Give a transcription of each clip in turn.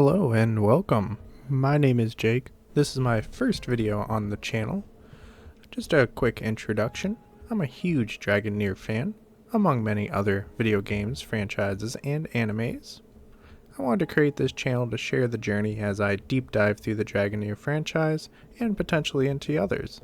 Hello and welcome. My name is Jake. This is my first video on the channel. Just a quick introduction. I'm a huge NieR fan, among many other video games, franchises, and animes. I wanted to create this channel to share the journey as I deep dive through the NieR franchise and potentially into others.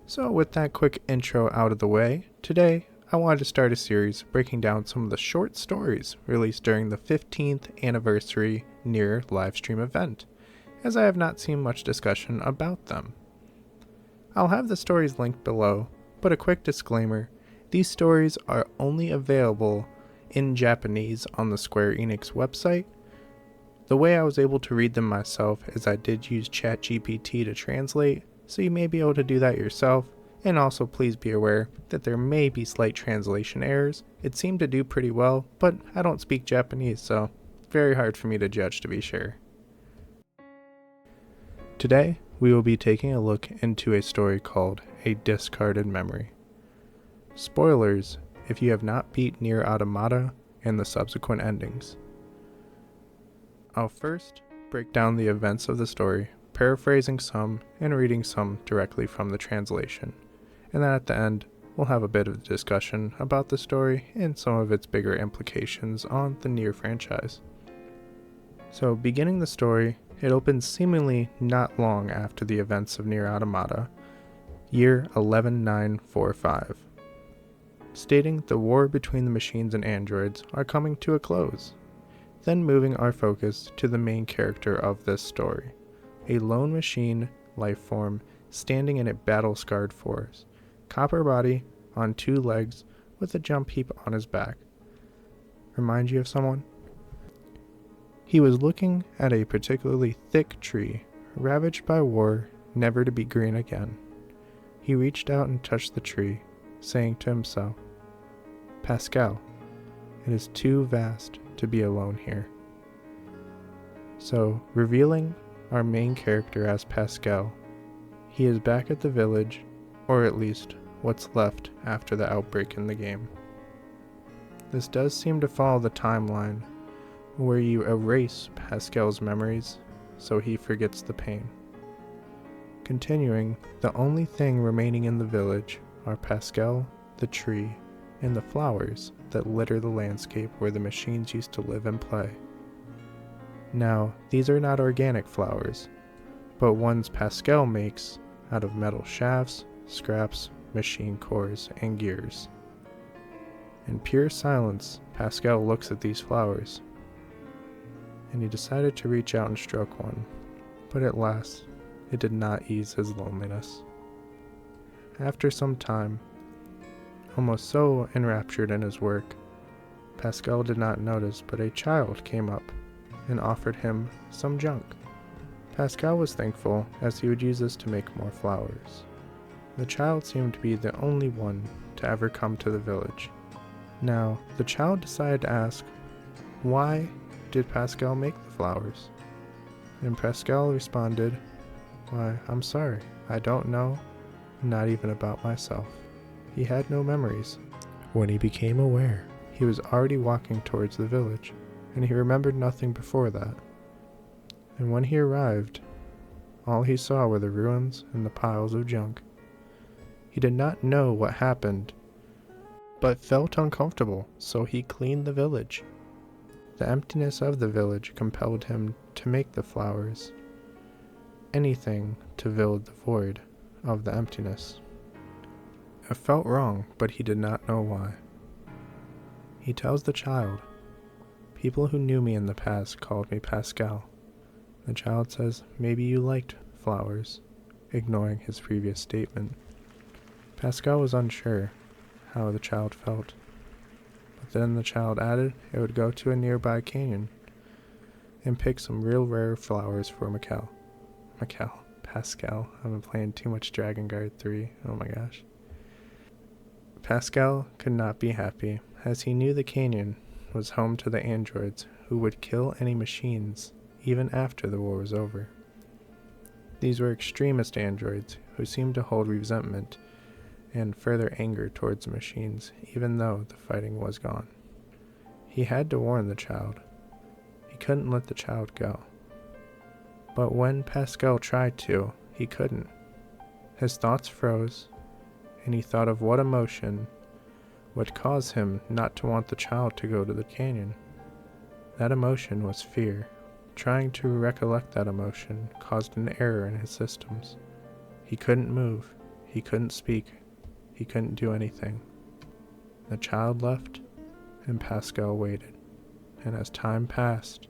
So with that quick intro out of the way, today I wanted to start a series breaking down some of the short stories released during the 15th anniversary NieR livestream event, as I have not seen much discussion about them. I'll have the stories linked below, but a quick disclaimer, these stories are only available in Japanese on the Square Enix website. The way I was able to read them myself is I did use ChatGPT to translate, so you may be able to do that yourself. And also please be aware that there may be slight translation errors. It seemed to do pretty well, but I don't speak Japanese, so very hard for me to judge to be sure. Today, we will be taking a look into a story called A Discarded Memory. Spoilers if you have not beat NieR Automata and the subsequent endings. I'll first break down the events of the story, paraphrasing some and reading some directly from the translation. And then at the end, we'll have a bit of a discussion about the story and some of its bigger implications on the NieR franchise. So beginning the story, it opens seemingly not long after the events of NieR Automata, year 11945, stating the war between the machines and androids are coming to a close, then moving our focus to the main character of this story, a lone machine life form standing in a battle-scarred forest. Copper body on two legs with a jump heap on his back. Remind you of someone? He was looking at a particularly thick tree, ravaged by war, never to be green again. He reached out and touched the tree, saying to himself, "Pascal, it is too vast to be alone here." So, revealing our main character as Pascal, he is back at the village, or at least what's left after the outbreak in the game. This does seem to follow the timeline where you erase Pascal's memories so he forgets the pain. Continuing, the only thing remaining in the village are Pascal, the tree, and the flowers that litter the landscape where the machines used to live and play. Now, these are not organic flowers, but ones Pascal makes out of metal shafts, scraps, machine cores, and gears. In pure silence, Pascal looks at these flowers, and he decided to reach out and stroke one, but at last, it did not ease his loneliness. After some time, almost so enraptured in his work, Pascal did not notice, but a child came up and offered him some junk. Pascal was thankful, as he would use this to make more flowers. The child seemed to be the only one to ever come to the village. Now, the child decided to ask, why did Pascal make the flowers? And Pascal responded, "Why, I'm sorry, I don't know, not even about myself." He had no memories. When he became aware, he was already walking towards the village, and he remembered nothing before that. And when he arrived, all he saw were the ruins and the piles of junk. He did not know what happened, but felt uncomfortable, so he cleaned the village. The emptiness of the village compelled him to make the flowers. Anything to fill the void of the emptiness. It felt wrong, but he did not know why. He tells the child, "People who knew me in the past called me Pascal." The child says, "Maybe you liked flowers," ignoring his previous statement. Pascal was unsure how the child felt, but then the child added it would go to a nearby canyon and pick some real rare flowers for Pascal. I've been playing too much Dragon Guard 3, oh my gosh. Pascal could not be happy, as he knew the canyon was home to the androids who would kill any machines even after the war was over. These were extremist androids who seemed to hold resentment and further anger towards the machines, even though the fighting was gone. He had to warn the child. He couldn't let the child go. But when Pascal tried to, he couldn't. His thoughts froze, and he thought of what emotion would cause him not to want the child to go to the canyon. That emotion was fear. Trying to recollect that emotion caused an error in his systems. He couldn't move, he couldn't speak, he couldn't do anything. The child left, and Pascal waited. And as time passed,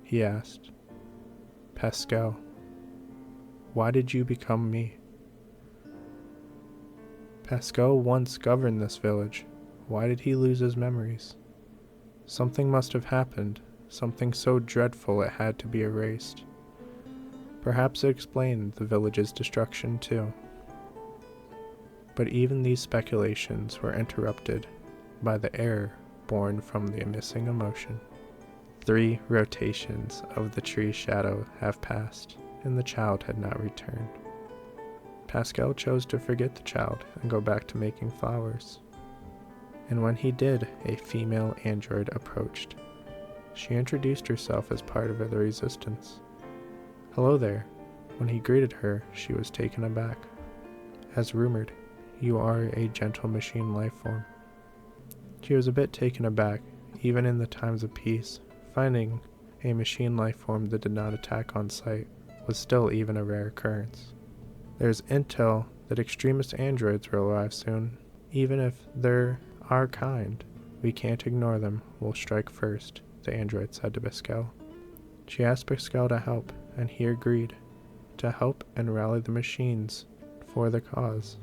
he asked, "Pascal, why did you become me?" Pascal once governed this village. Why did he lose his memories? Something must have happened, something so dreadful it had to be erased. Perhaps it explained the village's destruction too. But even these speculations were interrupted by the error born from the missing emotion. 3 rotations of the tree's shadow have passed, and the child had not returned. Pascal chose to forget the child and go back to making flowers. And when he did, a female android approached. She introduced herself as part of the resistance. "Hello there." When he greeted her, she was taken aback. "As rumored, you are a gentle machine life form." She was a bit taken aback, even in the times of peace. Finding a machine life form that did not attack on sight was still even a rare occurrence. There's intel that extremist androids will arrive soon. Even if they're our kind, we can't ignore them. We'll strike first, the android said to Pascal. She asked Pascal to help, and he agreed to help and rally the machines for the cause,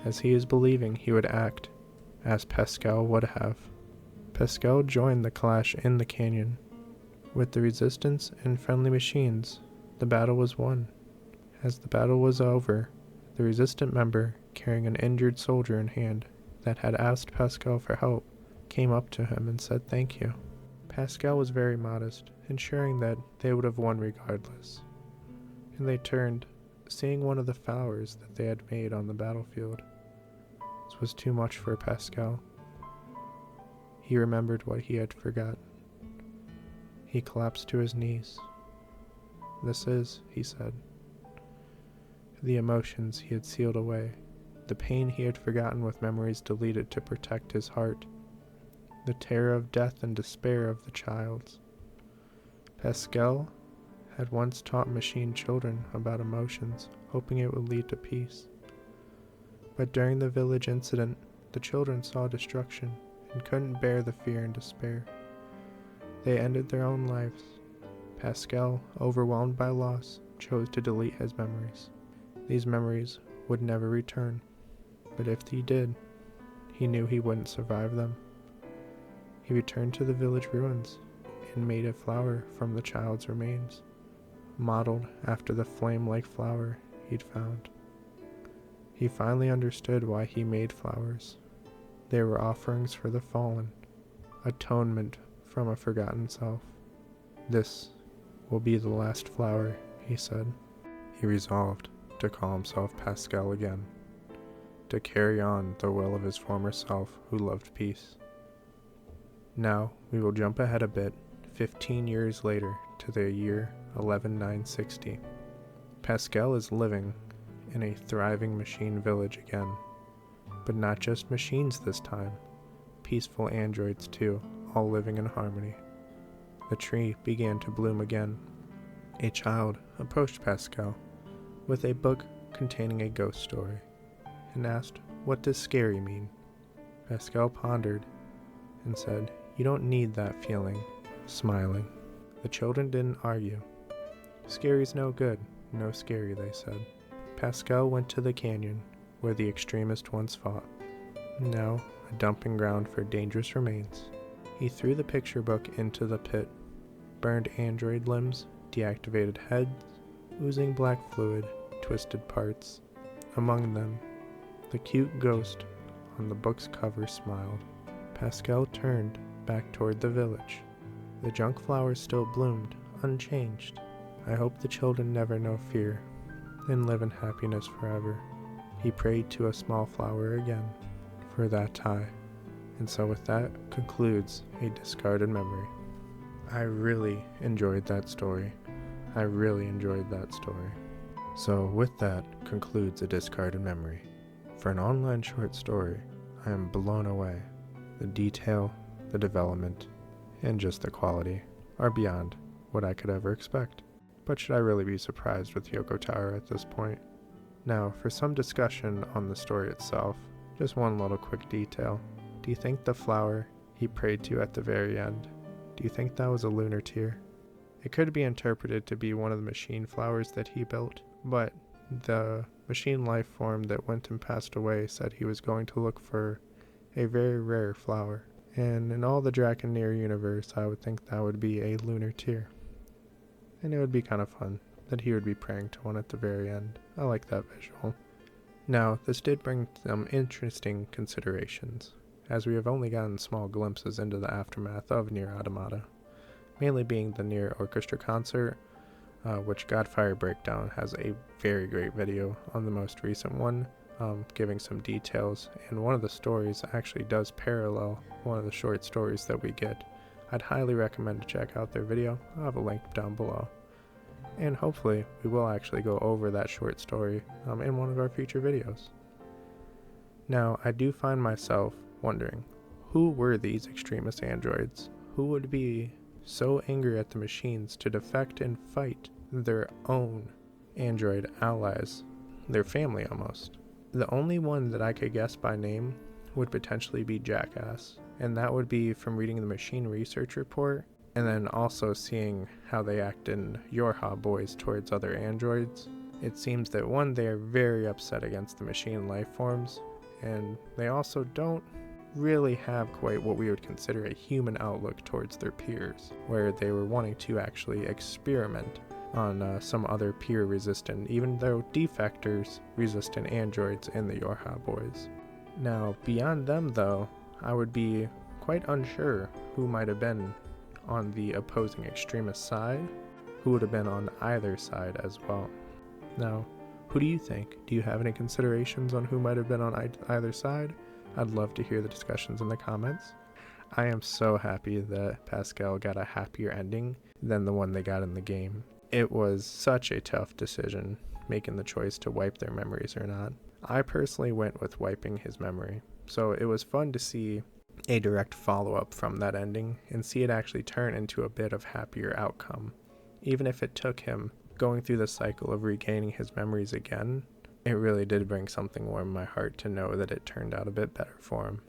as he is believing he would act as Pascal would have. Pascal joined the clash in the canyon. With the resistance and friendly machines, the battle was won. As the battle was over, the resistant member, carrying an injured soldier in hand that had asked Pascal for help, came up to him and said thank you. Pascal was very modest, ensuring that they would have won regardless. And they turned, seeing one of the flowers that they had made on the battlefield. This was too much for Pascal. He remembered what he had forgotten. He collapsed to his knees. "This is," he said, the emotions he had sealed away, the pain he had forgotten with memories deleted to protect his heart, the terror of death and despair of the child's. Pascal had once taught machine children about emotions, hoping it would lead to peace. But during the village incident, the children saw destruction and couldn't bear the fear and despair. They ended their own lives. Pascal, overwhelmed by loss, chose to delete his memories. These memories would never return, but if he did, he knew he wouldn't survive them. He returned to the village ruins and made a flower from the child's remains, modeled after the flame-like flower he'd found. He finally understood why he made flowers. They were offerings for the fallen, atonement from a forgotten self. "This will be the last flower," he said. He resolved to call himself Pascal again, to carry on the will of his former self who loved peace. Now we will jump ahead a bit, 15 years later, to the year 11960. Pascal is living in a thriving machine village again, but not just machines this time, peaceful androids too, all living in harmony. The tree began to bloom again. A child approached Pascal with a book containing a ghost story and asked, "What does scary mean?" Pascal pondered and said, "You don't need that feeling," smiling. The children didn't argue. "Scary's no good, no scary," they said. Pascal went to the canyon where the extremist once fought, now a dumping ground for dangerous remains. He threw the picture book into the pit, burned android limbs, deactivated heads, oozing black fluid, twisted parts. Among them, the cute ghost on the book's cover smiled. Pascal turned back toward the village. The junk flowers still bloomed, unchanged. "I hope the children never know fear and live in happiness forever." He prayed to a small flower again for that tie. And so with that concludes a discarded memory. I really enjoyed that story. So with that concludes a discarded memory. For an online short story, I am blown away. The detail, the development, and just the quality are beyond what I could ever expect. But should I really be surprised with Yoko Taro at this point? Now, for some discussion on the story itself, just one little quick detail. Do you think the flower he prayed to at the very end, do you think that was a lunar tear? It could be interpreted to be one of the machine flowers that he built, but the machine life form that went and passed away said he was going to look for a very rare flower. And in all the Dragon NieR universe, I would think that would be a lunar tear. And it would be kind of fun that he would be praying to one at the very end. I like that visual. Now, this did bring some interesting considerations, as we have only gotten small glimpses into the aftermath of NieR Automata, mainly being the NieR Orchestra concert, which Godfire Breakdown has a very great video on the most recent one, giving some details, and one of the stories actually does parallel one of the short stories that we get. I'd highly recommend to check out their video. I'll have a link down below. And hopefully we will actually go over that short story in one of our future videos. Now, I do find myself wondering, who were these extremist androids? Who would be so angry at the machines to defect and fight their own android allies, their family almost? The only one that I could guess by name would potentially be Jackass, and that would be from reading the machine research report, and then also seeing how they act in Yorha Boys towards other androids. It seems that one, they are very upset against the machine life forms, and they also don't really have quite what we would consider a human outlook towards their peers, where they were wanting to actually experiment on some other peer-resistant, even though defectors, resistant androids in the Yorha Boys. Now, beyond them though, I would be quite unsure who might have been on the opposing extremist side, who would have been on either side as well. Now, who do you think? Do you have any considerations on who might have been on either side? I'd love to hear the discussions in the comments. I am so happy that Pascal got a happier ending than the one they got in the game. It was such a tough decision, making the choice to wipe their memories or not. I personally went with wiping his memory, so it was fun to see a direct follow-up from that ending and see it actually turn into a bit of happier outcome. Even if it took him going through the cycle of regaining his memories again, it really did bring something warm in my heart to know that it turned out a bit better for him.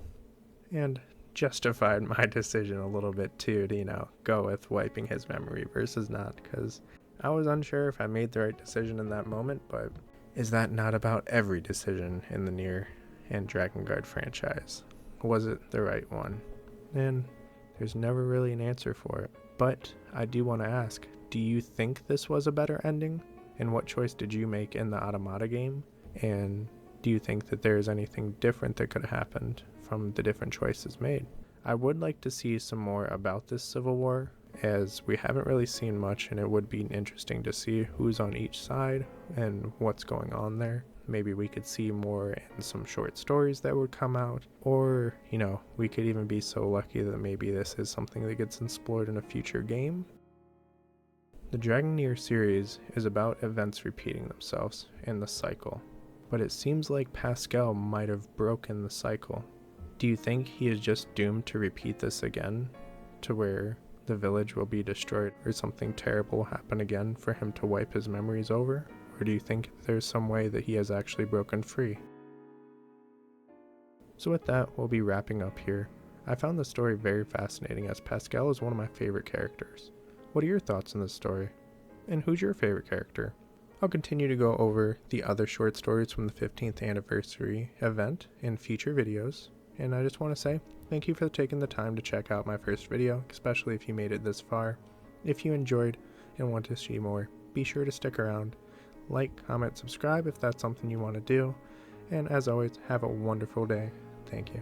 And justified my decision a little bit too to, go with wiping his memory versus not, because I was unsure if I made the right decision in that moment, but is that not about every decision in the NieR and Dragon Guard franchise? Was it the right one? And there's never really an answer for it. But I do want to ask, do you think this was a better ending? And what choice did you make in the Automata game? And do you think that there's anything different that could have happened from the different choices made? I would like to see some more about this civil war, as we haven't really seen much, and it would be interesting to see who's on each side and what's going on there. Maybe we could see more in some short stories that would come out, or, we could even be so lucky that maybe this is something that gets explored in a future game. The Dragon NieR series is about events repeating themselves in the cycle, but it seems like Pascal might have broken the cycle. Do you think he is just doomed to repeat this again, to where the village will be destroyed or something terrible will happen again for him to wipe his memories over? Or do you think there's some way that he has actually broken free? So with that, we'll be wrapping up here. I found the story very fascinating, as Pascal is one of my favorite characters. What are your thoughts on this story? And who's your favorite character? I'll continue to go over the other short stories from the 15th anniversary event in future videos. And I just want to say thank you for taking the time to check out my first video, especially if you made it this far. If you enjoyed and want to see more, be sure to stick around. Like, comment, subscribe if that's something you want to do. And as always, have a wonderful day. Thank you.